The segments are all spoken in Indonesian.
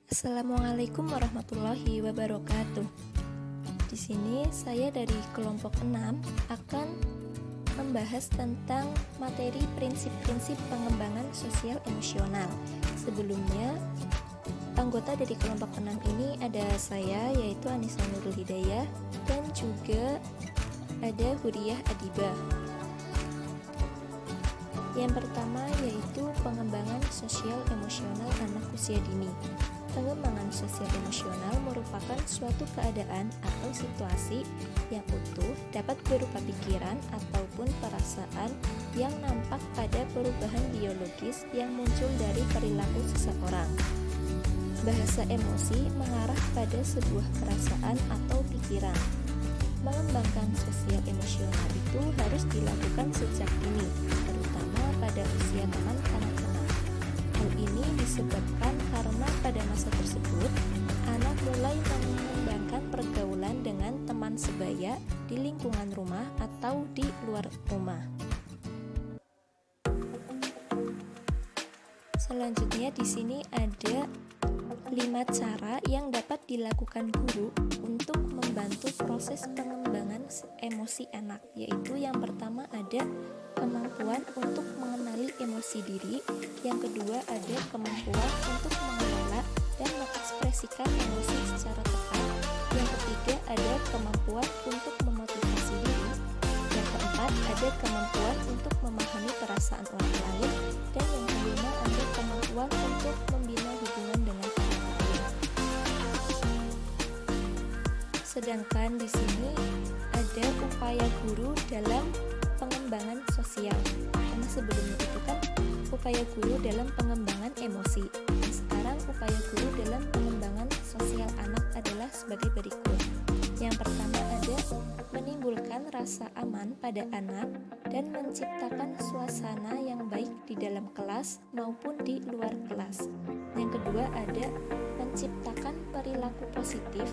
Assalamualaikum warahmatullahi wabarakatuh. Di sini saya dari kelompok 6 akan membahas tentang materi prinsip-prinsip pengembangan sosial emosional. Sebelumnya, anggota dari kelompok 6 ini ada saya, yaitu Anissa Nurul Hidayah, dan juga ada Huriyah Adibah. Yang pertama yaitu pengembangan sosial emosional anak usia dini. Pengembangan sosial emosional merupakan suatu keadaan atau situasi yang utuh dapat berupa pikiran ataupun perasaan yang nampak pada perubahan biologis yang muncul dari perilaku seseorang. Bahasa emosi mengarah pada sebuah perasaan atau pikiran. Mengembangkan sosial emosional itu harus dilakukan sejak dini, terutama pada usia teman kanak-kanak. Hal ini disebabkan karena pada masa tersebut, anak mulai mengembangkan pergaulan dengan teman sebaya di lingkungan rumah atau di luar rumah. Selanjutnya di sini ada 5 cara yang dapat dilakukan guru untuk membantu proses pengembangan emosi anak, yaitu yang pertama ada kemampuan untuk mengenali emosi diri, yang kedua ada kemampuan untuk mengelola dan mengekspresikan emosi secara tepat, yang ketiga ada kemampuan untuk memotivasi diri, yang keempat ada kemampuan untuk memahami perasaan orang lain, dan yang kelima ada kemampuan untuk membina hubungan dengan orang lain. Sedangkan di sini ada upaya guru dalam pengembangan sosial. Karena sebelumnya itu kan upaya guru dalam pengembangan emosi. Sekarang upaya guru dalam pengembangan sosial anak adalah sebagai berikut. Yang pertama ada menimbulkan rasa aman pada anak dan menciptakan suasana yang baik di dalam kelas maupun di luar kelas. Yang kedua ada menciptakan perilaku positif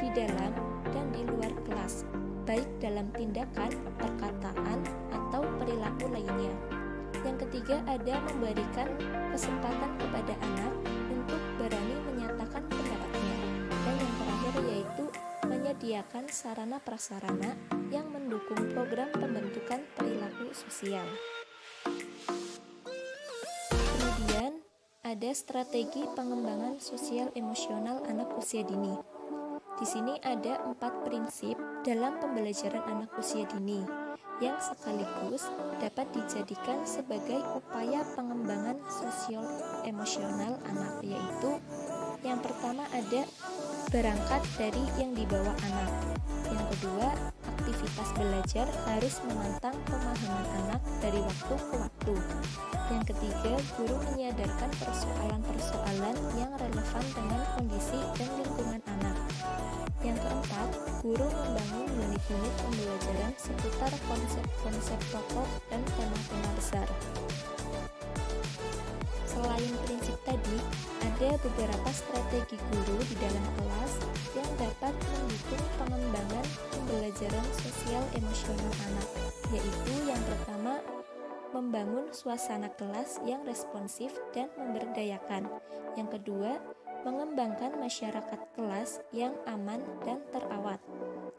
di dalam dan di luar kelas, baik dalam tindakan, perkataan, atau perilaku lainnya. Yang ketiga ada memberikan kesempatan kepada anak untuk berani menyatakan pendapatnya. Dan yang terakhir yaitu menyediakan sarana prasarana yang mendukung program pembentukan perilaku sosial. Kemudian ada strategi pengembangan sosial emosional anak usia dini. Di sini ada 4 prinsip dalam pembelajaran anak usia dini yang sekaligus dapat dijadikan sebagai upaya pengembangan sosial emosional anak, yaitu yang pertama ada berangkat dari yang dibawa anak. Yang kedua, aktivitas belajar harus menantang pemahaman anak dari waktu ke waktu. Yang ketiga, guru menyadarkan persoalan-persoalan yang relevan dengan kondisi dan lingkungan anak. Yang keempat, guru membangun unit-unit pembelajaran seputar konsep-konsep pokok dan tema-tema besar. Selain prinsip tadi, ada beberapa strategi guru di dalam kelas yang dapat mendukung pengembangan pembelajaran sosial emosional anak, yaitu yang pertama, membangun suasana kelas yang responsif dan memberdayakan. Yang kedua, mengembangkan masyarakat kelas yang aman dan terawat.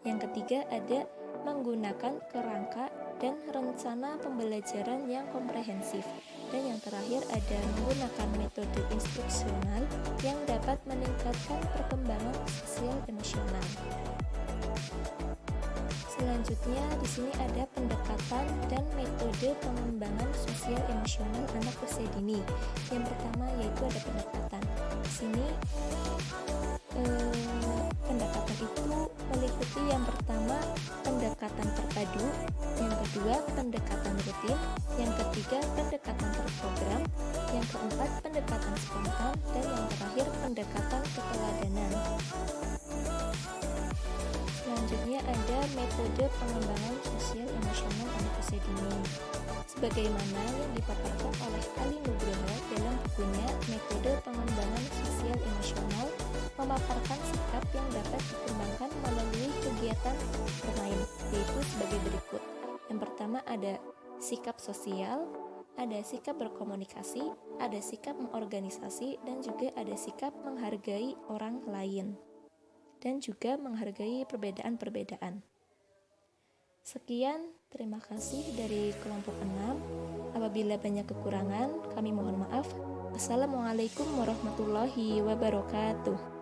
Yang ketiga ada menggunakan kerangka dan rencana pembelajaran yang komprehensif. Dan yang terakhir ada menggunakan metode instruksional yang dapat meningkatkan perkembangan sosial emosional. Selanjutnya di sini ada pendekatan dan metode pengembangan sosial emosional anak usia dini. Yang pertama yaitu ada pendekatan. Di sini pendekatan itu meliputi yang pertama pendekatan terpadu, yang kedua pendekatan rutin, yang ketiga pendekatan terprogram, yang keempat pendekatan spontan, dan yang terakhir pendekatan keteladanan. Selanjutnya ada metode pengembangan sosial emosional anak usia dini, sebagaimana yang dipaparkan oleh Ali Nugroho dalam bukunya Metode Pengembangan Sosial Emosional, memaparkan sikap yang dapat dikembangkan melalui kegiatan bermain, yaitu sebagai berikut. Yang pertama ada sikap sosial, Ada sikap berkomunikasi, ada sikap mengorganisasi, dan juga ada sikap menghargai orang lain, dan juga menghargai perbedaan-perbedaan. Sekian, terima kasih dari kelompok 6. Apabila banyak kekurangan, kami mohon maaf. Assalamualaikum warahmatullahi wabarakatuh.